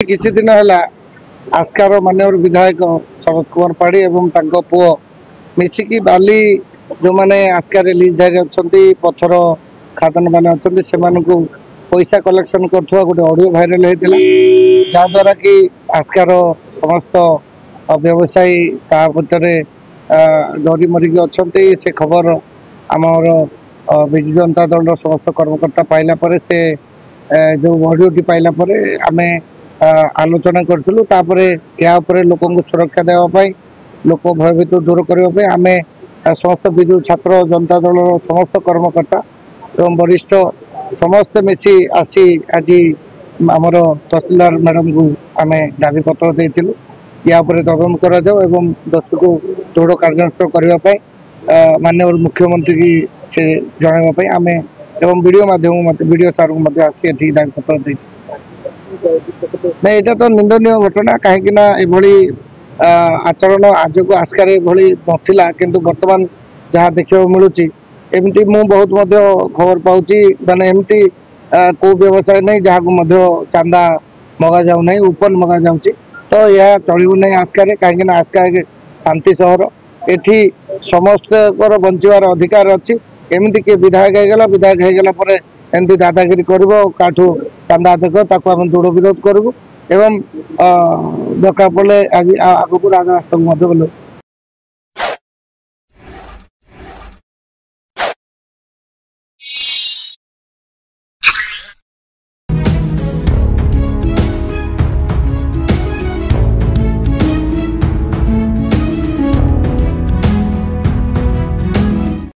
किसी दिन है आस्कार माननीय विधायक शरद कुमार पाढ़ी और पुओ मिसिकी बाली जो मैंने आस्कार लिजधारी अच्छा पथर खादान मैंने अच्छा से पैसा कलेक्शन कर गोटे ऑडियो भाइराल होता जहाद्वारा कि आस्कार समस्त व्यवसायी भितर डरी मरिकी अच्छा से खबर आमर विजु जनता दल समस्त कर्मकर्ता पाइला से जो ऑडियोटी पाइला आम आलोचना करूँ या लोक सुरक्षा देवाई लोक भयभीत दूर करने आम समस्त विजु छात्र जनता दल समस्त कर्मकर्ता एवं वरिष्ठ समस्त मिसी आसी आज आमर तहसीलदार मैडम को आम दाबी पत्र देलु या तदंत कर दोषी को दृढ़ कार्यानुष्ठान करने माननीय मुख्यमंत्री की से जनवाई आम एवं वीडियो माध्यम वीडियो सार को आसी दाबी पत्र दे ना यहाँ तो निंदनीय घटना कहीं आचरण आज को आस्कार नाला किंतु बर्तमान जहाँ देखा मिलूँ एमती मु बहुत खबर पाऊँ माने एमती को व्यवसाय नहीं जहाँ को चांदा मगा जाऊ नहीं ओपन मगा जा तो यह चलू नहीं आस्कार कहीं आस्कार शांति सहर एठी समस्त बंचार अधिकार अच्छी एमती किए विधायक होगला एमती दादागिरी कर चांदा आदक आम दृढ़ विरोध करूँ एवं दरकार पड़े आज आगक रास्ता को